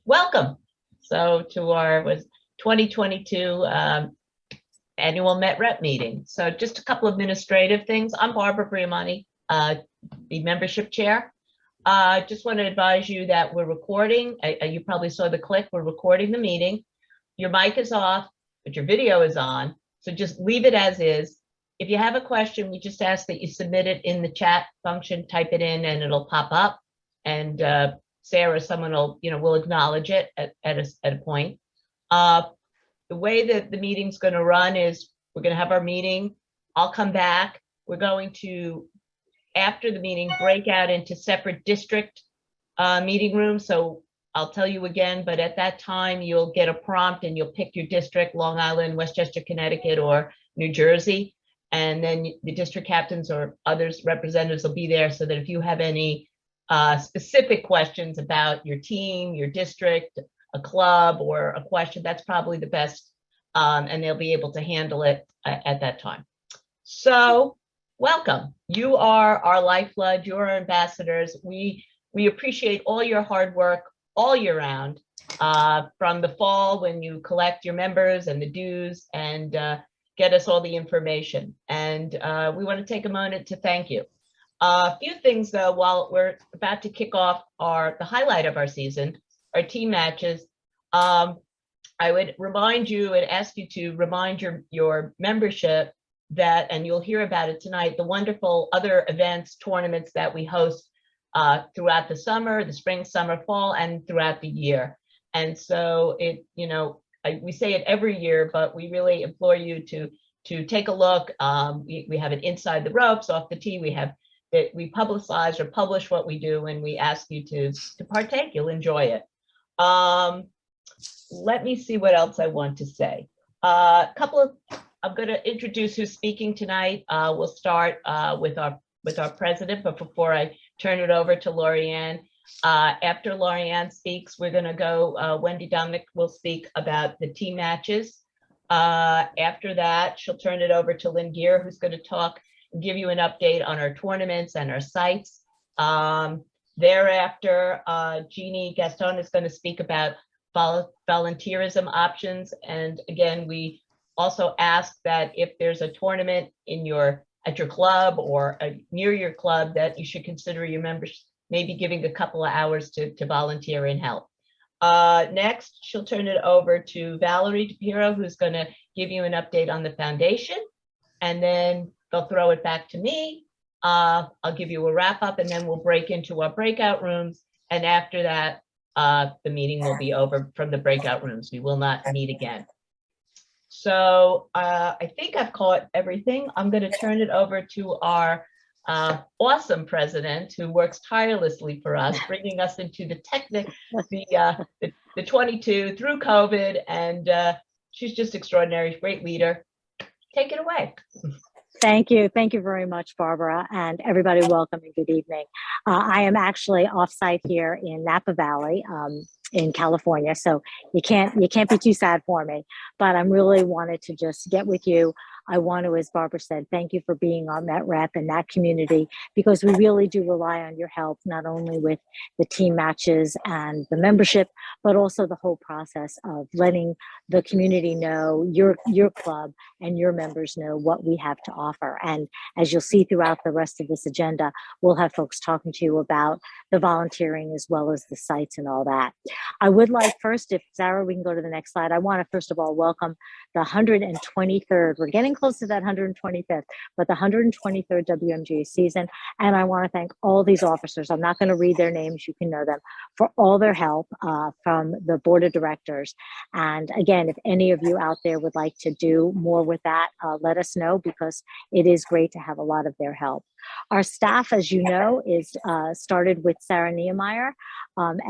welcome. So to our 2022 annual Met Rep meeting. So just a couple of administrative things. I'm Barbara Briamani, the membership chair. Just want to advise you that we're recording. You probably saw the click. We're recording the meeting. Your mic is off, but your video is on. So just leave it as is. If you have a question, we just ask that you submit it in the chat function, type it in, and it'll pop up. And Sarah, someone will acknowledge it at a point. The way that the meeting's going to run is we're going to have our meeting. I'll come back. We're going to, after the meeting, break out into separate district meeting rooms. So I'll tell you again, but at that time, you'll get a prompt and you'll pick your district, Long Island, Westchester, Connecticut, or New Jersey. And then the district captains or others representatives will be there so that if you have any specific questions about your team, your district, a club, or a question, that's probably the best, and they'll be able to handle it at that time. So welcome. You are our lifeblood. You're our ambassadors. We appreciate all your hard work all year round, from the fall when you collect your members and the dues and get us all the information. And we want to take a moment to thank you. A few things though, while we're about to kick off the highlight of our season, our team matches. I would remind you and ask you to remind your membership that, and you'll hear about it tonight, the wonderful other events, tournaments that we host throughout the summer, the spring, summer, fall, and throughout the year. And so we say it every year, but we really implore you to take a look. We have it inside the ropes, off the tee. We have that we publicize or publish what we do, and we ask you to partake. You'll enjoy it. Let me see what else I want to say. I'm going to introduce who's speaking tonight. We'll start with our president, but before I turn it over to Lorianne, after Lorianne speaks, we're going to go. Wendy Dominic will speak about the team matches. After that, she'll turn it over to Lynn Gear, who's going to give you an update on our tournaments and our sites. Thereafter, Jeannie Gaston is going to speak about volunteerism options. And again, we also ask that if there's a tournament at your club or near your club, that you should consider your members maybe giving a couple of hours to volunteer and help. Next, she'll turn it over to Valerie DePiero, who's going to give you an update on the foundation. And then they'll throw it back to me. I'll give you a wrap up, and then we'll break into our breakout rooms. And after that, the meeting will be over from the breakout rooms. We will not meet again. So I think I've caught everything. I'm going to turn it over to our awesome president, who works tirelessly for us, bringing us into the 22 through COVID, and she's just extraordinary, great leader. Take it away. Thank you very much, Barbara, and everybody. Welcome and good evening. I am actually offsite here in Napa Valley, in California, so you can't be too sad for me. But I'm really wanted to just get with you. I want to, as Barbara said, thank you for being our Met Rep in that community, because we really do rely on your help, not only with the team matches and the membership, but also the whole process of letting the community know, your club and your members know what we have to offer. And as you'll see throughout the rest of this agenda, we'll have folks talking to you about the volunteering as well as the sites and all that. I would like first, if Sarah, we can go to the next slide. I want to first of all welcome the 123rd. We're getting close to that 125th, but the 123rd WMGA season. And I want to thank all these officers. I'm not going to read their names. You can know them, for all their help from the board of directors. And again, if any of you out there would like to do more with that, let us know, because it is great to have a lot of their help. Our staff, as you know, is started with Sarah Niemeyer.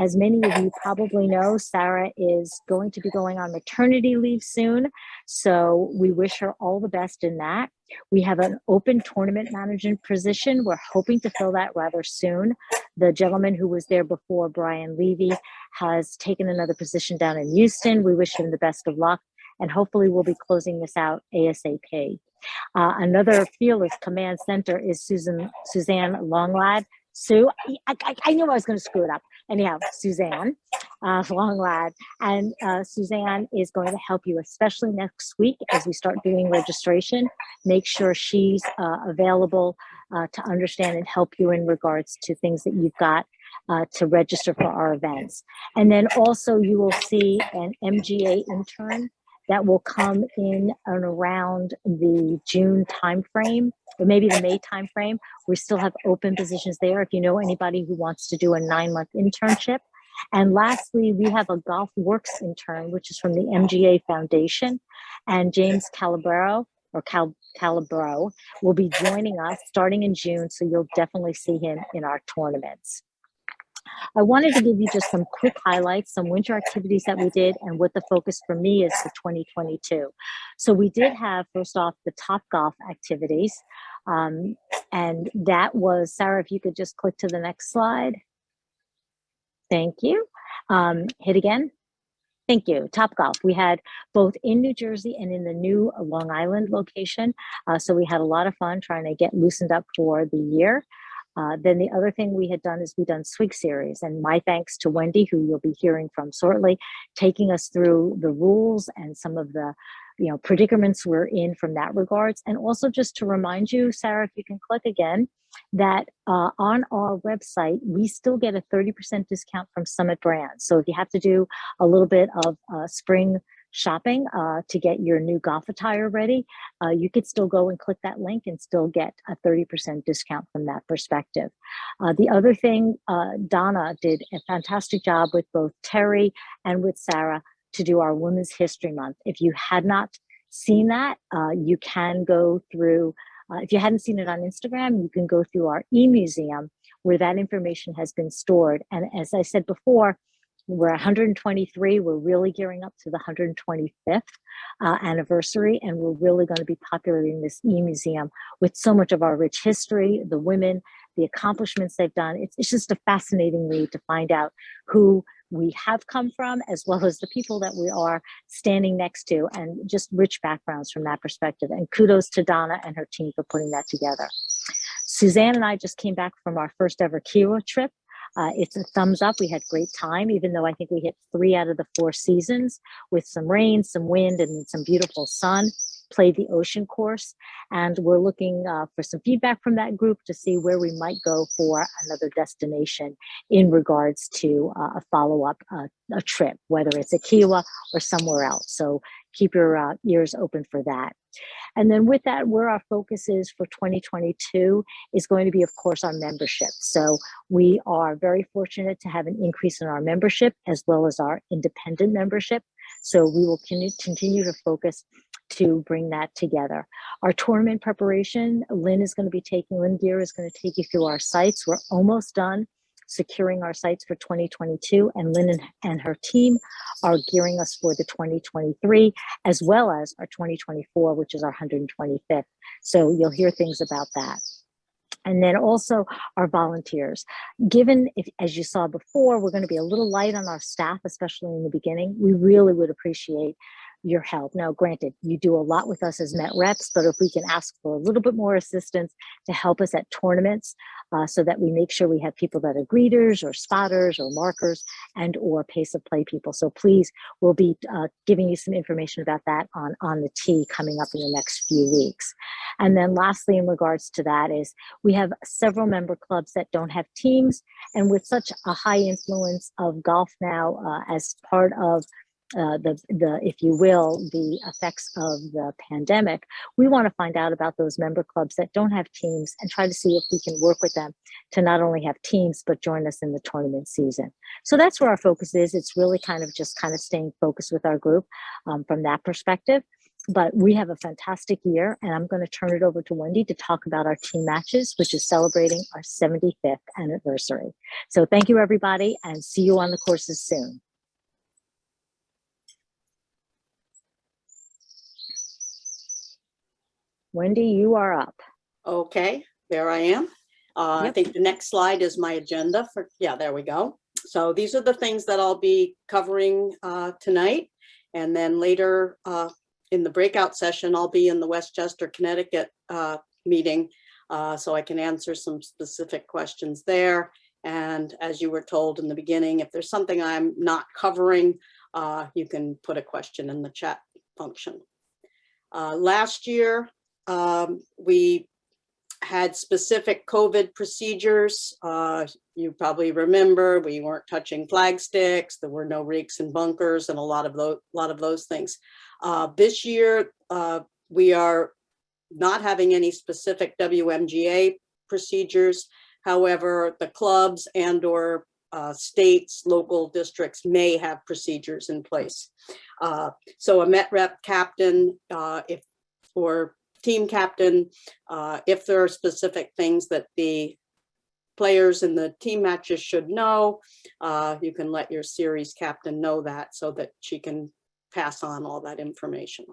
As many of you probably know, Sarah is going to be going on maternity leave soon. So we wish her all the best in that. We have an open tournament management position. We're hoping to fill that rather soon. The gentleman who was there before, Brian Levy, has taken another position down in Houston. We wish him the best of luck, and hopefully we'll be closing this out ASAP. Another fearless command center is Suzanne Longlad. Sue, I knew I was going to screw it up. anyhow, Suzanne Longlad. And Suzanne is going to help you, especially next week as we start doing registration. Make sure she's available to understand and help you in regards to things that you've got to register for our events. And then also you will see an MGA intern that will come in and around the June timeframe, or maybe the May timeframe. We still have open positions there if you know anybody who wants to do a 9-month internship. And lastly, we have a Golf Works intern, which is from the MGA Foundation. And James Calabro will be joining us starting in June, so you'll definitely see him in our tournaments. I wanted to give you just some quick highlights, some winter activities that we did, and what the focus for me is for 2022. So we did have, first off, the Top Golf activities. And that was, Sarah, if you could just click to the next slide. Thank you. Hit again. Thank you. Top Golf. We had both in New Jersey and in the new Long Island location. So we had a lot of fun trying to get loosened up for the year. Then the other thing we had done is we done Swig Series, and my thanks to Wendy, who you'll be hearing from shortly, taking us through the rules and some of the predicaments we're in from that regards. And also just to remind you, Sarah, if you can click again, that on our website, we still get a 30% discount from Summit Brands. So if you have to do a little bit of spring shopping to get your new golf attire ready, you could still go and click that link and still get a 30% discount from that perspective. The other thing, Donna did a fantastic job with both Terry and with Sarah to do our Women's History Month. If you had not seen that, you can go through, if you hadn't seen it on Instagram, you can go through our e-museum where that information has been stored. And as I said before, we're 123. We're really gearing up to the 125th anniversary, and we're really going to be populating this e-museum with so much of our rich history, the women, the accomplishments they've done. It's just a fascinating read to find out who we have come from, as well as the people that we are standing next to, and just rich backgrounds from that perspective. And kudos to Donna and her team for putting that together. Suzanne and I just came back from our first ever Kiowa trip. It's a thumbs up. We had great time, even though I think we hit 3 out of the 4 seasons with some rain, some wind, and some beautiful sun. Played the ocean course, and we're looking for some feedback from that group to see where we might go for another destination in regards to a follow-up a trip, whether it's a Kiowa or somewhere else. So keep your ears open for that. And then with that, where our focus is for 2022 is going to be, of course, our membership. So we are very fortunate to have an increase in our membership as well as our independent membership. So we will continue to focus to bring that together. Our tournament preparation, Lynn Gear is going to take you through our sites. We're almost done securing our sites for 2022, and Lynn and her team are gearing us for the 2023, as well as our 2024, which is our 125th. So you'll hear things about that. And then also our volunteers. Given, as you saw before, we're going to be a little light on our staff, especially in the beginning. We really would appreciate your help. Now, granted, you do a lot with us as Met reps, but if we can ask for a little bit more assistance to help us at tournaments so that we make sure we have people that are greeters or spotters or markers and or pace of play people. So please, we'll be giving you some information about that on the tee coming up in the next few weeks. And then lastly, in regards to that is we have several member clubs that don't have teams, and with such a high influence of golf now as part of if you will, the effects of the pandemic, we want to find out about those member clubs that don't have teams and try to see if we can work with them to not only have teams, but join us in the tournament season. So that's where our focus is. It's really kind of staying focused with our group from that perspective. But we have a fantastic year, and I'm going to turn it over to Wendy to talk about our team matches, which is celebrating our 75th anniversary. So thank you, everybody, and see you on the courses soon. Wendy, you are up. Okay, there I am. I think the next slide is my agenda for, there we go. So these are the things that I'll be covering tonight. And then later in the breakout session, I'll be in the Westchester, Connecticut meeting so I can answer some specific questions there. And as you were told in the beginning, if there's something I'm not covering, you can put a question in the chat function. Last year, we had specific COVID procedures. You probably remember we weren't touching flag sticks. There were no reeks and bunkers and a lot of those things. This year, we are not having any specific WMGA procedures. However, the clubs and or states, local districts may have procedures in place. So a Met Rep captain, or team captain, if there are specific things that the players in the team matches should know, you can let your series captain know that so that she can pass on all that information.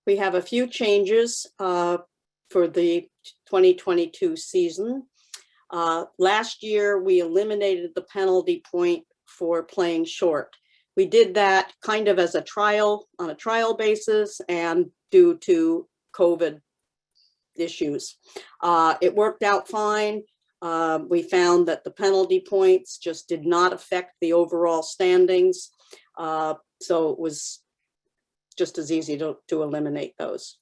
We have a few changes for the 2022 season. Last year, we eliminated the penalty point for playing short. We did that kind of as a trial, on a trial basis, and due to COVID issues. It worked out fine. We found that the penalty points just did not affect the overall standings. So it was just as easy to eliminate those.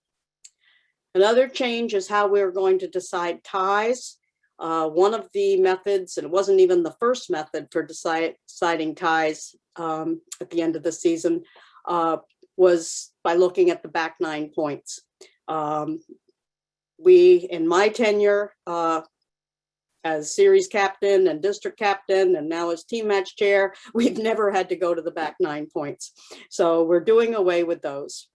Another change is how we're going to decide ties. One of the methods, and it wasn't even the first method for deciding ties at the end of the season, was by looking at the back 9 points. We, in my tenure as series captain and district captain, and now as team match chair, we've never had to go to the back 9 points. So we're doing away with those.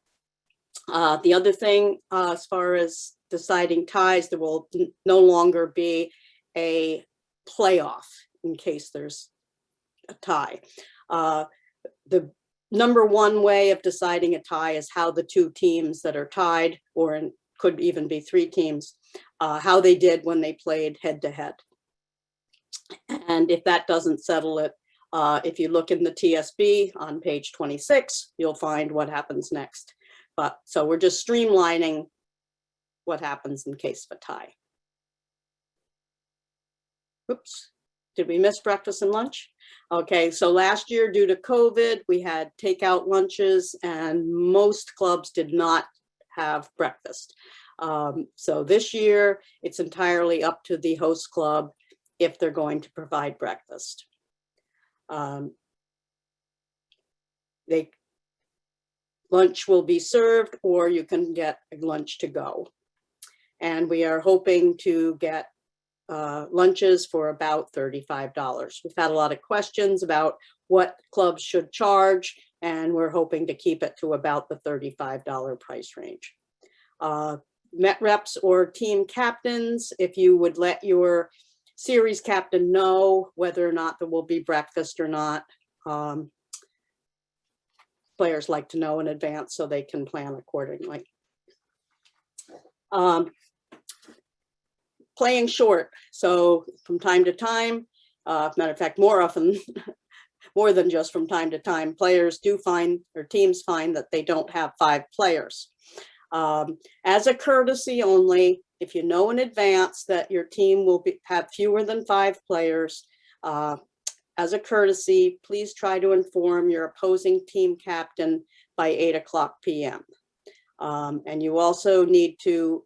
The other thing, as far as deciding ties, there will no longer be a playoff in case there's a tie. The number one way of deciding a tie is how the two teams that are tied, or could even be 3 teams, how they did when they played head to head. And if that doesn't settle it, if you look in the TSB on page 26, you'll find what happens next. But so we're just streamlining what happens in case of a tie. Oops, did we miss breakfast and lunch? Okay, so last year due to COVID, we had takeout lunches and most clubs did not have breakfast. So this year it's entirely up to the host club if they're going to provide breakfast. Lunch will be served, or you can get lunch to go. And we are hoping to get lunches for about $35. We've had a lot of questions about what clubs should charge, and we're hoping to keep it to about the $35 price range. Met reps or team captains, if you would let your series captain know whether or not there will be breakfast or not. Players like to know in advance so they can plan accordingly. Playing short. So from time to time, matter of fact, more often, more than just from time to time, players do find, or teams find, that they don't have 5 players. As a courtesy only, if you know in advance that your team will have fewer than 5 players, as a courtesy, please try to inform your opposing team captain by 8:00 p.m. And you also need to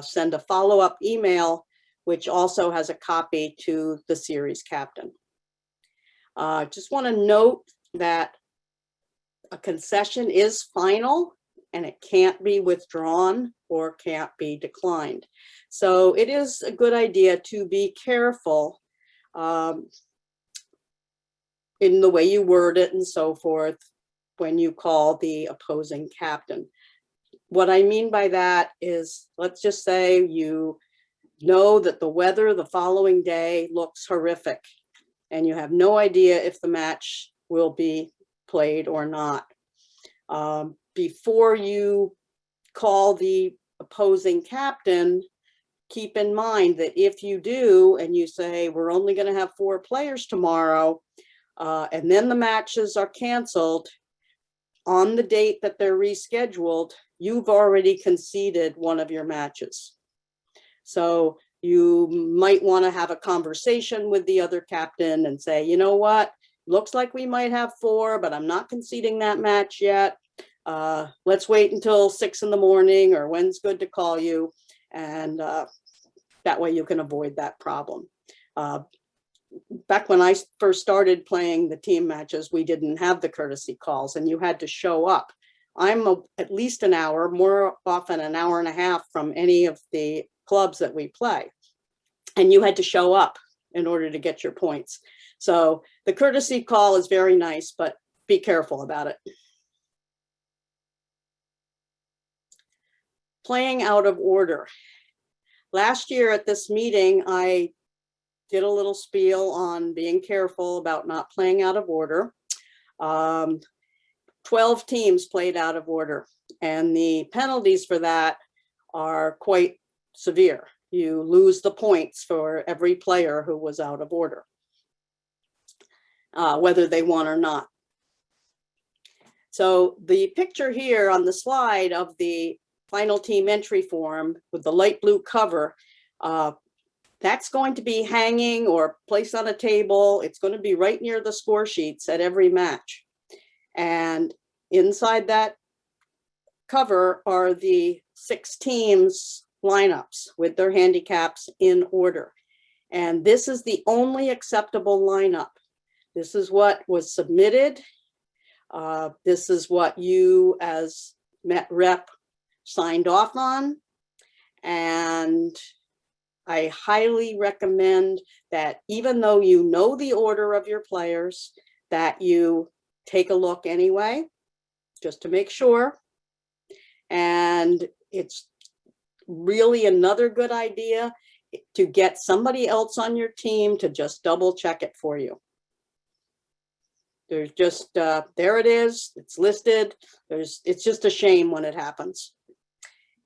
send a follow-up email, which also has a copy to the series captain. Just want to note that a concession is final and it can't be withdrawn or can't be declined. So it is a good idea to be careful in the way you word it and so forth when you call the opposing captain. What I mean by that is, let's just say you know that the weather the following day looks horrific and you have no idea if the match will be played or not. Before you call the opposing captain, keep in mind that if you do and you say, we're only going to have 4 players tomorrow, and then the matches are canceled on the date that they're rescheduled, you've already conceded one of your matches. So you might want to have a conversation with the other captain and say, you know what, looks like we might have 4, but I'm not conceding that match yet. Let's wait until 6 in the morning, or when's good to call you. And that way you can avoid that problem. Back when I first started playing the team matches, we didn't have the courtesy calls, and you had to show up. I'm at least an hour, more often an hour and a half from any of the clubs that we play. And you had to show up in order to get your points. So the courtesy call is very nice, but be careful about it. Playing out of order. Last year at this meeting, I did a little spiel on being careful about not playing out of order. 12 teams played out of order, and the penalties for that are quite severe. You lose the points for every player who was out of order, whether they won or not. So the picture here on the slide of the final team entry form with the light blue cover, that's going to be hanging or placed on a table. It's going to be right near the score sheets at every match. And inside that cover are the 6 teams lineups with their handicaps in order. And this is the only acceptable lineup. This is what was submitted. This is what you as Met Rep signed off on. And I highly recommend that even though you know the order of your players, that you take a look anyway, just to make sure. And it's really another good idea to get somebody else on your team to just double check it for you. There's just, there it is, it's listed. It's just a shame when it happens.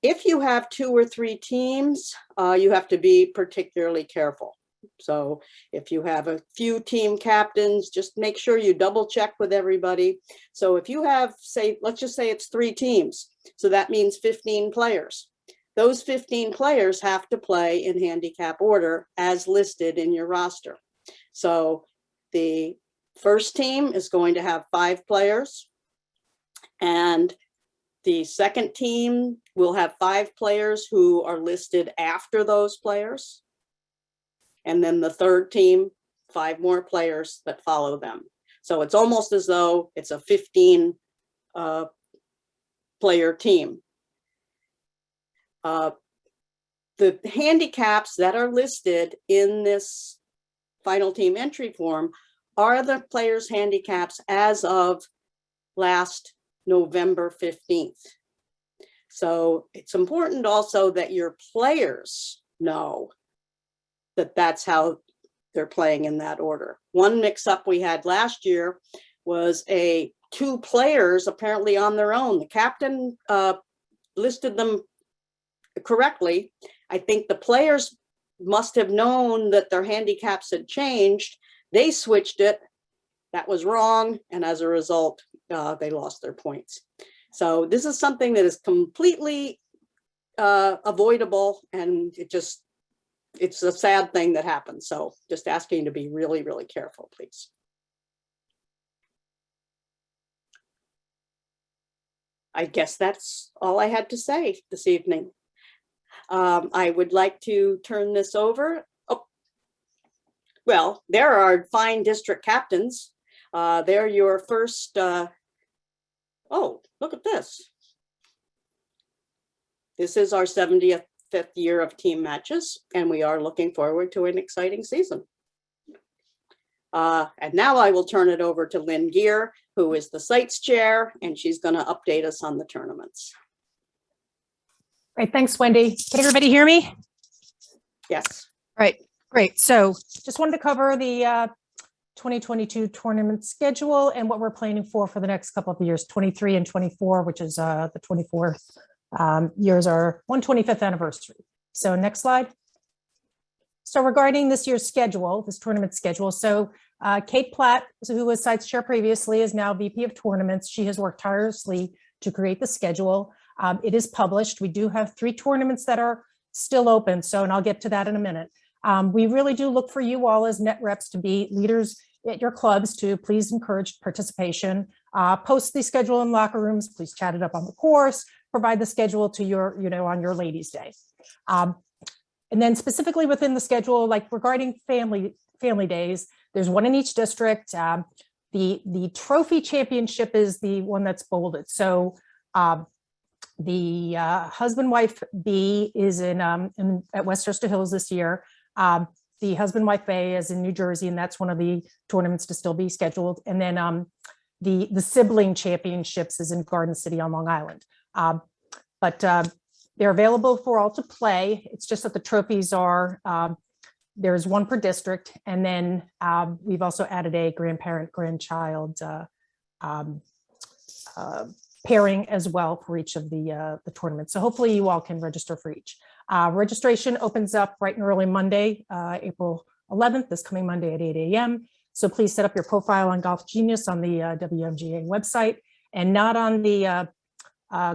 If you have 2 or 3 teams, you have to be particularly careful. So if you have a few team captains, just make sure you double check with everybody. So if you have, say, let's just say it's 3 teams. So that means 15 players. Those 15 players have to play in handicap order as listed in your roster. So the first team is going to have 5 players, and the second team will have 5 players who are listed after those players. And then the third team, 5 more players that follow them. So it's almost as though it's a 15 player team. The handicaps that are listed in this final team entry form are the players' handicaps as of last November 15th. So it's important also that your players know that that's how they're playing in that order. One mix-up we had last year was 2 players apparently on their own. The captain listed them correctly. I think the players must have known that their handicaps had changed. They switched it. That was wrong. And as a result, they lost their points. So this is something that is completely avoidable, and it's a sad thing that happens. So just asking to be really, really careful, please. I guess that's all I had to say this evening. I would like to turn this over. Oh, well, there are fine district captains. They're your first, oh, look at this. This is our 75th year of team matches, and we are looking forward to an exciting season. And now I will turn it over to Lynn Gear, who is the sites chair, and she's going to update us on the tournaments. Great, thanks, Wendy. Can everybody hear me? Yes. Right, great. So just wanted to cover the 2022 tournament schedule and what we're planning for the next couple of years, 23 and 24, which is the 24th years are 125th anniversary. So next slide. So regarding this year's schedule, this tournament schedule, so Kate Platt, who was sites chair previously, is now VP of tournaments. She has worked tirelessly to create the schedule. It is published. We do have 3 tournaments that are still open. So, and I'll get to that in a minute. We really do look for you all as Met reps to be leaders at your clubs to please encourage participation. Post the schedule in locker rooms, please chat it up on the course, provide the schedule to your, on your ladies' day. And then specifically within the schedule, like regarding family days, there's one in each district. The trophy championship is the one that's bolded. So the husband-wife B is at Westchester Hills this year. The husband-wife A is in New Jersey, and that's one of the tournaments to still be scheduled. And then the sibling championships is in Garden City on Long Island. But they're available for all to play. It's just that the trophies are, there's one per district. And then we've also added a grandparent-grandchild pairing as well for each of the tournaments. So hopefully you all can register for each. Registration opens up bright and early Monday, April 11th, this coming Monday at 8 a.m. So please set up your profile on Golf Genius on the WMGA website, and not on the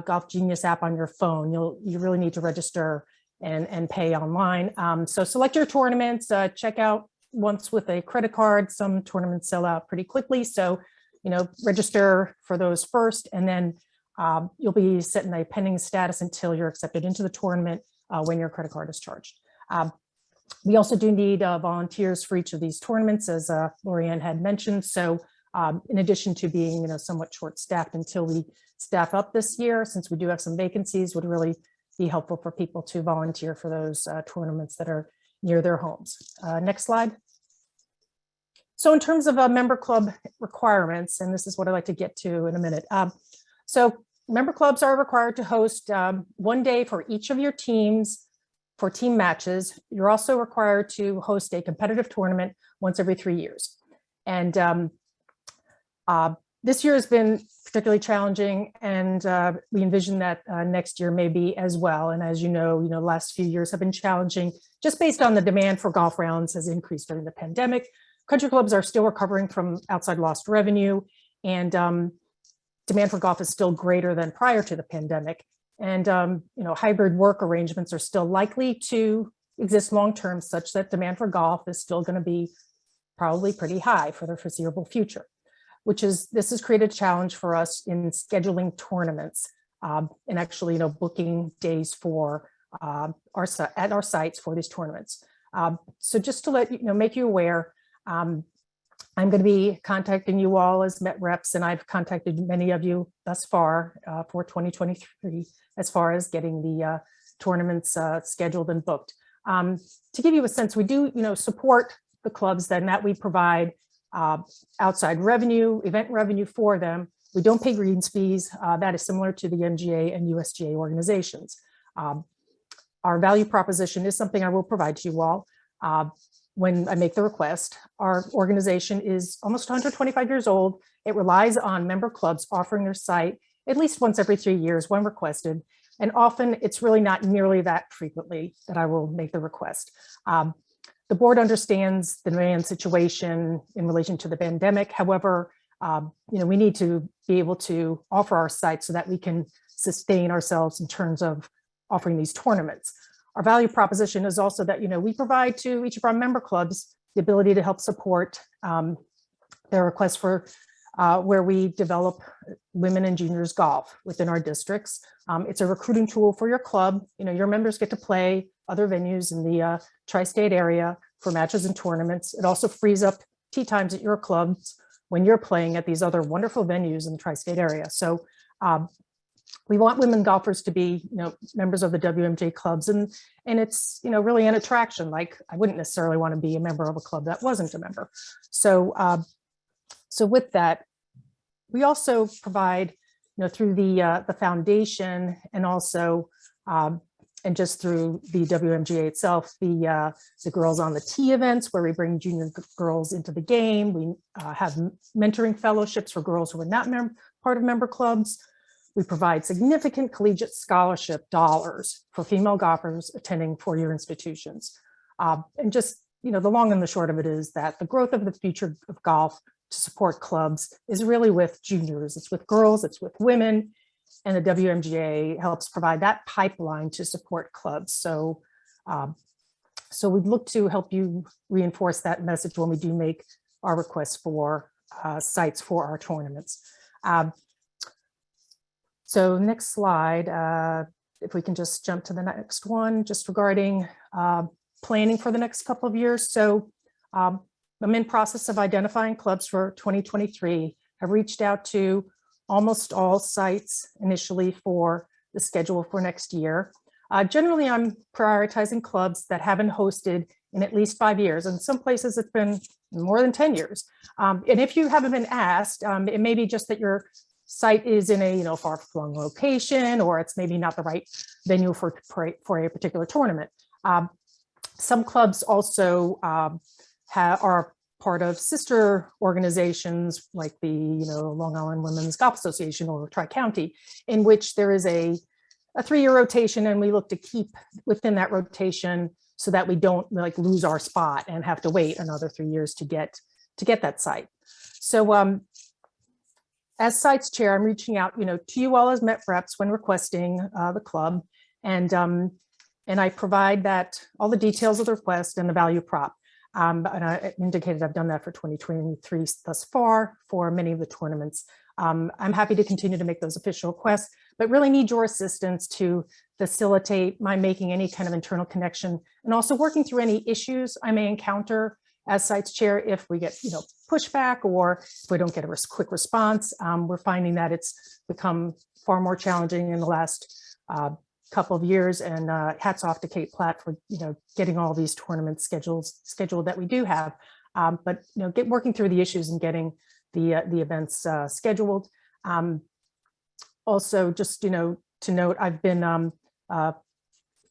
Golf Genius app on your phone. You really need to register and pay online. So select your tournaments, check out once with a credit card. Some tournaments sell out pretty quickly. So, register for those first, and then you'll be set in a pending status until you're accepted into the tournament when your credit card is charged. We also do need volunteers for each of these tournaments, as Lorianne had mentioned. So in addition to being, somewhat short-staffed until we staff up this year, since we do have some vacancies, would really be helpful for people to volunteer for those tournaments that are near their homes. Next slide. So in terms of member club requirements, and this is what I'd like to get to in a minute. So member clubs are required to host one day for each of your teams for team matches. You're also required to host a competitive tournament once every 3 years. And this year has been particularly challenging, and we envision that next year may be as well. And as you know, the last few years have been challenging just based on the demand for golf rounds has increased during the pandemic. Country clubs are still recovering from outside lost revenue, and demand for golf is still greater than prior to the pandemic. And hybrid work arrangements are still likely to exist long-term, such that demand for golf is still going to be probably pretty high for the foreseeable future. This has created a challenge for us in scheduling tournaments and actually, booking days for at our sites for these tournaments. So just to make you aware, I'm going to be contacting you all as Met reps, and I've contacted many of you thus far for 2023 as far as getting the tournaments scheduled and booked. To give you a sense, we do support the clubs then that we provide outside revenue, event revenue for them. We don't pay greens fees. That is similar to the MGA and USGA organizations. Our value proposition is something I will provide to you all when I make the request. Our organization is almost 125 years old. It relies on member clubs offering their site at least once every 3 years when requested. And often it's really not nearly that frequently that I will make the request. The board understands the demand situation in relation to the pandemic. However, we need to be able to offer our site so that we can sustain ourselves in terms of offering these tournaments. Our value proposition is also that, we provide to each of our member clubs the ability to help support their requests for where we develop women and juniors golf within our districts. It's a recruiting tool for your club. Your members get to play other venues in the tri-state area for matches and tournaments. It also frees up tee times at your clubs when you're playing at these other wonderful venues in the tri-state area. So we want women golfers to be, members of the WMJ clubs, and it's, really an attraction. Like, I wouldn't necessarily want to be a member of a club that wasn't a member. So, so with that, we also provide, through the foundation, and also, and just through the WMGA itself, the Girls on the Tee events, where we bring junior girls into the game. We have mentoring fellowships for girls who are not part of member clubs. We provide significant collegiate scholarship dollars for female golfers attending four-year institutions. And just, the long and the short of it is that the growth of the future of golf to support clubs is really with juniors. It's with girls, it's with women, and the WMGA helps provide that pipeline to support clubs. So So we'd look to help you reinforce that message when we do make our requests for sites for our tournaments. So next slide, if we can just jump to the next one, just regarding planning for the next couple of years. So I'm in process of identifying clubs for 2023. I've reached out to almost all sites initially for the schedule for next year. Generally, I'm prioritizing clubs that haven't hosted in at least 5 years. In some places, it's been more than 10 years. And if you haven't been asked, it may be just that your site is in a far-flung location, or it's maybe not the right venue for a particular tournament. Some clubs also are part of sister organizations like the Long Island Women's Golf Association or Tri-County, in which there is a 3-year rotation, and we look to keep within that rotation so that we don't lose our spot and have to wait another 3 years to get that site. So as sites chair, I'm reaching out to you all as Met reps when requesting the club, and I provide that all the details of the request and the value prop. And I indicated I've done that for 2023 thus far for many of the tournaments. I'm happy to continue to make those official requests, but really need your assistance to facilitate my making any kind of internal connection, and also working through any issues I may encounter as sites chair if we get pushback, or if we don't get a quick response. We're finding that it's become far more challenging in the last couple of years, and hats off to Kate Platt for getting all these tournament scheduled that we do have. But working through the issues and getting the events scheduled. Also, just to note, I've been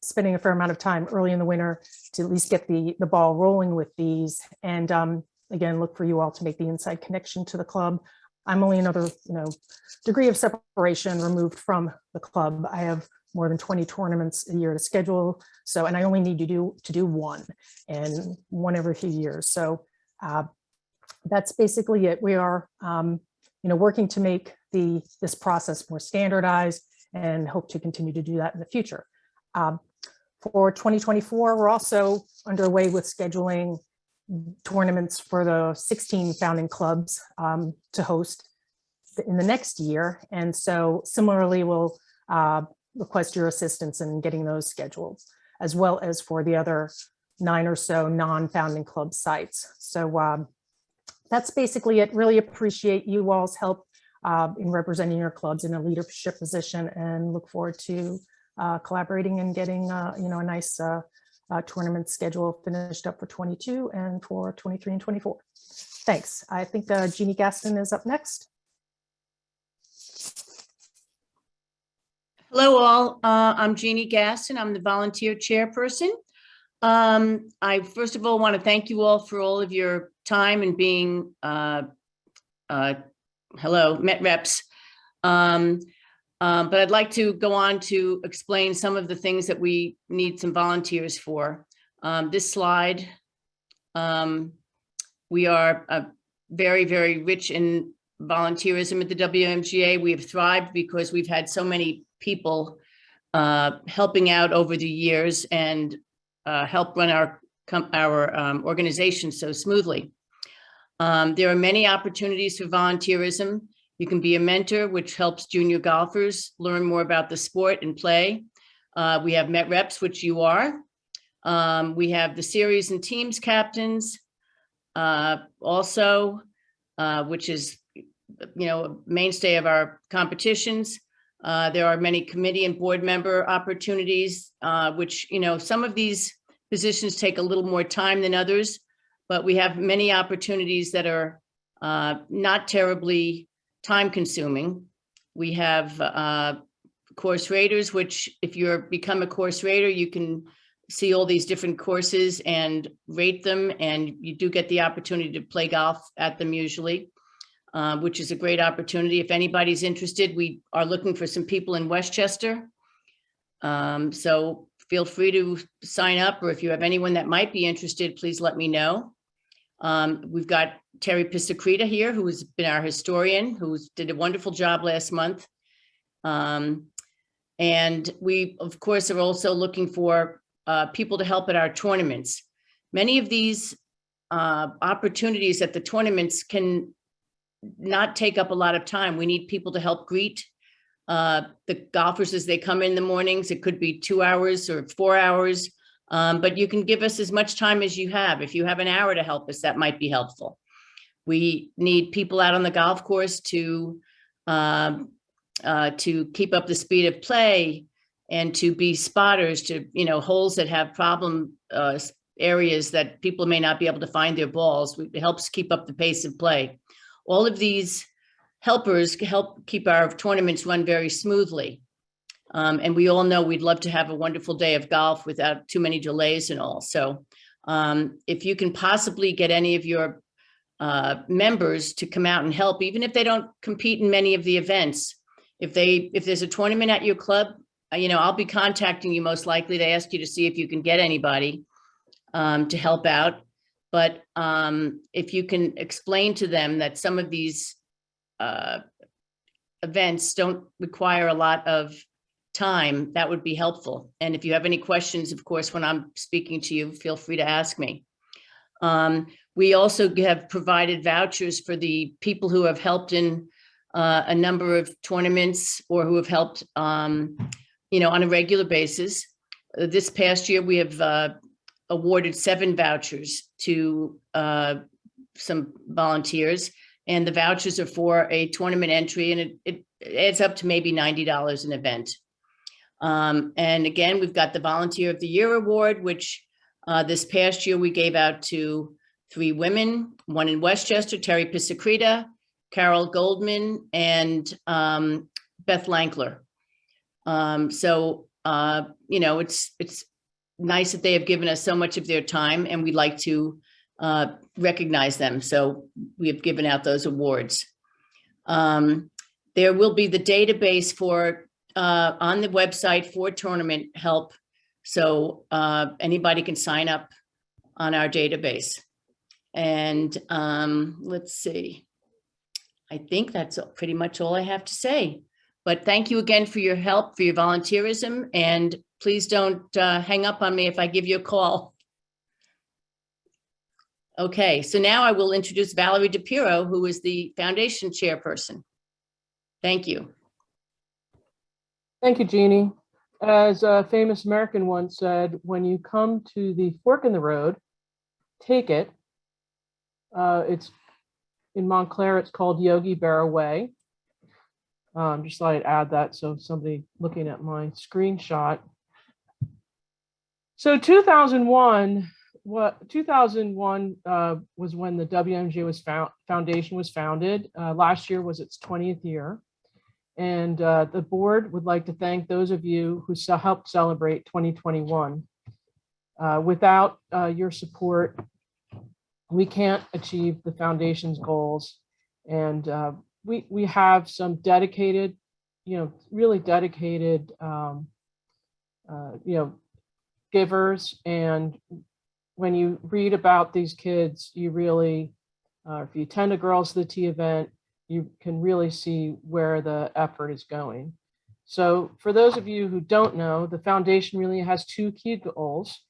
spending a fair amount of time early in the winter to at least get the ball rolling with these, and again, look for you all to make the inside connection to the club. I'm only another degree of separation removed from the club. I have more than 20 tournaments a year to schedule, and I only need to do one, and one every few years. So that's basically it. We are working to make this process more standardized, and hope to continue to do that in the future. For 2024, we're also underway with scheduling tournaments for the 16 founding clubs to host in the next year. And so similarly, we'll request your assistance in getting those scheduled, as well as for the other 9 or so non-founding club sites. So that's basically it. Really appreciate you all's help in representing your clubs in a leadership position, and look forward to collaborating and getting a nice tournament schedule finished up for 22 and for 23 and 24. Thanks. I think Jeannie Gaston is up next. Hello all, I'm Jeannie Gaston. I'm the volunteer chairperson. I first of all want to thank you all for all of your time and being hello, Met reps. But I'd like to go on to explain some of the things that we need some volunteers for. This slide, we are very, very rich in volunteerism at the WMGA. We have thrived because we've had so many people helping out over the years and help run our organization so smoothly. There are many opportunities for volunteerism. You can be a mentor, which helps junior golfers learn more about the sport and play. We have Met reps, which you are. We have the series and teams captains, also, which is a mainstay of our competitions. There are many committee and board member opportunities, which some of these positions take a little more time than others, but we have many opportunities that are not terribly time consuming. We have course raters, which if you become a course rater, you can see all these different courses and rate them, and you do get the opportunity to play golf at them usually, which is a great opportunity. If anybody's interested, we are looking for some people in Westchester. So feel free to sign up, or if you have anyone that might be interested, please let me know. We've got Terry Pisacreta here, who has been our historian, who did a wonderful job last month. And we, of course, are also looking for people to help at our tournaments. Many of these opportunities at the tournaments can not take up a lot of time. We need people to help greet the golfers as they come in the mornings. It could be 2 hours or 4 hours, but you can give us as much time as you have. If you have an hour to help us, that might be helpful. We need people out on the golf course to keep up the speed of play and to be spotters to, holes that have problem areas that people may not be able to find their balls. It helps keep up the pace of play. All of these helpers help keep our tournaments run very smoothly. And we all know we'd love to have a wonderful day of golf without too many delays and all. So if you can possibly get any of your members to come out and help, even if they don't compete in many of the events, if there's a tournament at your club, I'll be contacting you most likely to ask you to see if you can get anybody to help out. But if you can explain to them that some of these events don't require a lot of time, that would be helpful. And if you have any questions, of course, when I'm speaking to you, feel free to ask me. We also have provided vouchers for the people who have helped in a number of tournaments or who have helped, on a regular basis. This past year, we have awarded 7 vouchers to some volunteers, and the vouchers are for a tournament entry, and it adds up to maybe $90 an event. And again, we've got the Volunteer of the Year Award, which this past year we gave out to 3 women, one in Westchester, Terry Pisacreta, Carol Goldman, and Beth Lankler. It's nice that they have given us so much of their time, and we'd like to recognize them. So we have given out those awards. There will be the database for on the website for tournament help. So anybody can sign up on our database. And let's see, I think that's pretty much all I have to say. But thank you again for your help, for your volunteerism, and please don't hang up on me if I give you a call. Okay, so now I will introduce Valerie DePiro, who is the foundation chairperson. Thank you. Thank you, Jeannie. As a famous American once said, when you come to the fork in the road, take it. It's in Montclair, it's called Yogi Berra Way. Just thought I'd add that so somebody looking at my screenshot. So 2001 was when the WMGA Foundation was founded. Last year was its 20th year. And the board would like to thank those of you who helped celebrate 2021. Without your support, we can't achieve the foundation's goals. And we have some dedicated, really dedicated, givers. And when you read about these kids, you really, if you attend a Girls to the T event, you can really see where the effort is going. So for those of you who don't know, the foundation really has 2 key goals.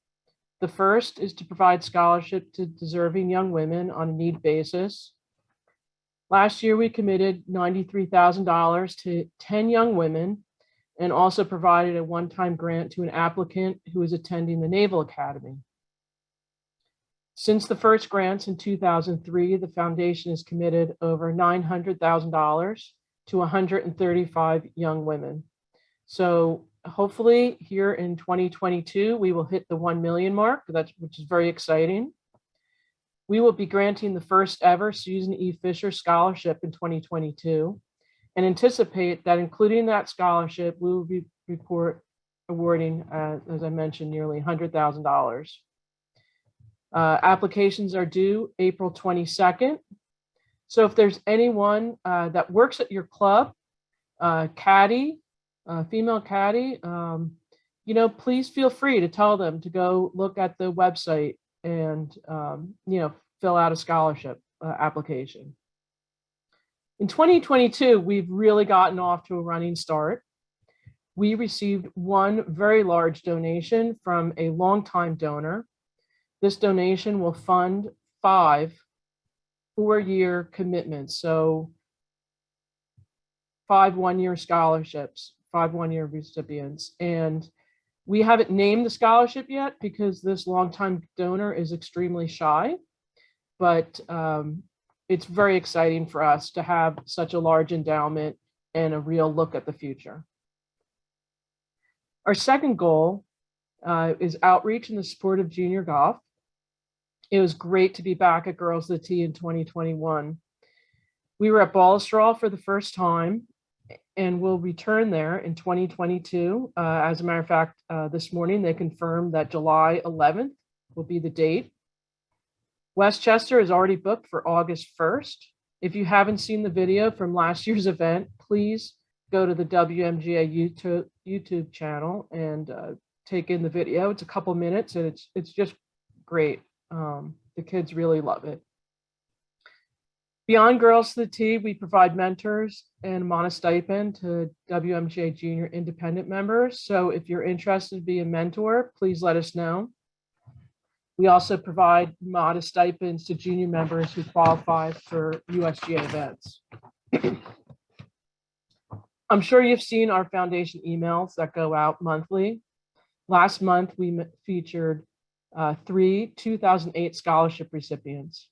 The first is to provide scholarship to deserving young women on a need basis. Last year, we committed $93,000 to 10 young women and also provided a one-time grant to an applicant who is attending the Naval Academy. Since the first grants in 2003, the foundation has committed over $900,000 to 135 young women. So hopefully here in 2022, we will hit the 1 million mark, which is very exciting. We will be granting the first ever Susan E. Fisher Scholarship in 2022 and anticipate that including that scholarship, we will be awarding, as I mentioned, nearly $100,000. Applications are due April 22nd. So if there's anyone that works at your club, caddy, female caddy, please feel free to tell them to go look at the website and, fill out a scholarship application. In 2022, we've really gotten off to a running start. we received one very large donation from a longtime donor. This donation will fund 5 4-year commitments. So 5 one-year scholarships, 5 one-year recipients. And we haven't named the scholarship yet because this longtime donor is extremely shy, but it's very exciting for us to have such a large endowment and a real look at the future. Our second goal is outreach in the sport of junior golf. It was great to be back at Girls of the Tee in 2021. We were at Ballastraw for the first time and will return there in 2022. As a matter of fact, this morning they confirmed that July 11th will be the date. Westchester is already booked for August 1st. If you haven't seen the video from last year's event, please go to the WMGA YouTube channel and take in the video. It's a couple minutes and it's just great. The kids really love it. Beyond Girls to the Tee, we provide mentors and a modest stipend to WMGA Junior Independent members. So if you're interested to be a mentor, please let us know. We also provide modest stipends to junior members who qualify for USGA events. I'm sure you've seen our foundation emails that go out monthly. Last month, we featured 3 2008 scholarship recipients.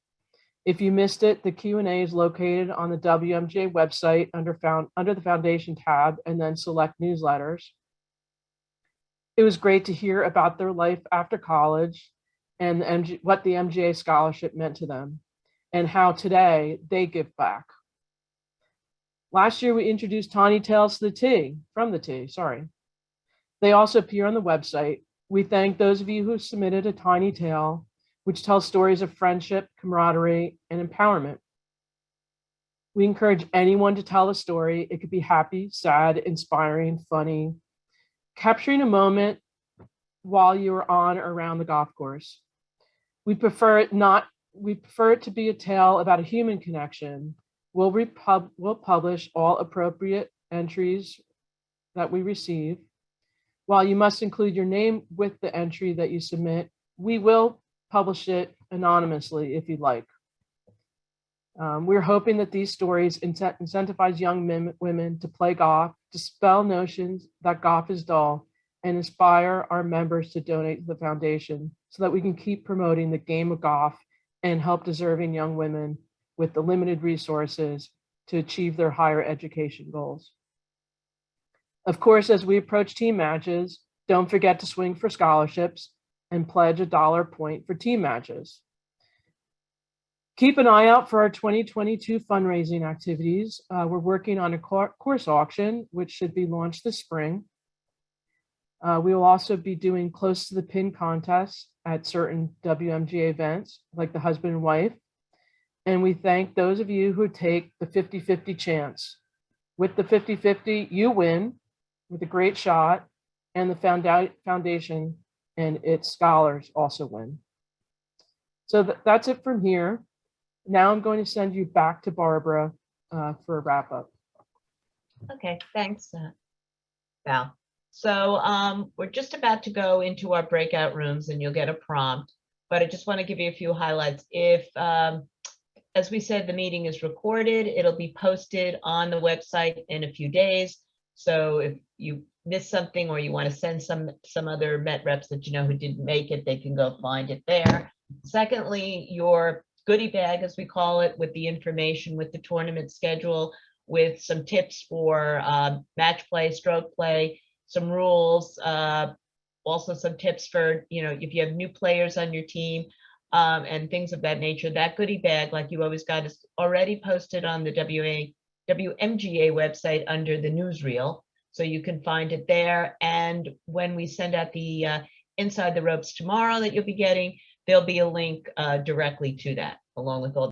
If you missed it, the Q&A is located on the WMGA website under the Foundation tab and then select newsletters. It was great to hear about their life after college and what the MGA scholarship meant to them and how today they give back. Last year, we introduced Tiny Tales to the Tee, from the Tee, sorry. They also appear on the website. We thank those of you who submitted a tiny tale, which tells stories of friendship, camaraderie, and empowerment. We encourage anyone to tell a story. It could be happy, sad, inspiring, funny, capturing a moment while you are on or around the golf course. We prefer it to be a tale about a human connection. We'll publish all appropriate entries that we receive. While you must include your name with the entry that you submit, we will publish it anonymously if you'd like. We're hoping that these stories incentivize young women to play golf, dispel notions that golf is dull, and inspire our members to donate to the foundation so that we can keep promoting the game of golf and help deserving young women with the limited resources to achieve their higher education goals. Of course, as we approach team matches, don't forget to swing for scholarships and pledge a $1 point for team matches. Keep an eye out for our 2022 fundraising activities. We're working on a course auction, which should be launched this spring. We will also be doing close to the pin contests at certain WMGA events, like the husband and wife. And we thank those of you who take the 50-50 chance. With the 50-50, you win with a great shot, and the foundation and its scholars also win. So that's it from here. Now I'm going to send you back to Barbara for a wrap up. Okay, thanks, Val. So we're just about to go into our breakout rooms and you'll get a prompt, but I just want to give you a few highlights. If, as we said, the meeting is recorded, it'll be posted on the website in a few days. So if you miss something or you want to send some other Met reps that you know who didn't make it, they can go find it there. Secondly, your goodie bag, as we call it, with the information, with the tournament schedule, with some tips for match play, stroke play, some rules, also some tips for, if you have new players on your team and things of that nature. That goodie bag, like you always got, is already posted on the WMGA website under the newsreel. So you can find it there. And when we send out the Inside the Ropes tomorrow that you'll be getting, there'll be a link directly to that, along with all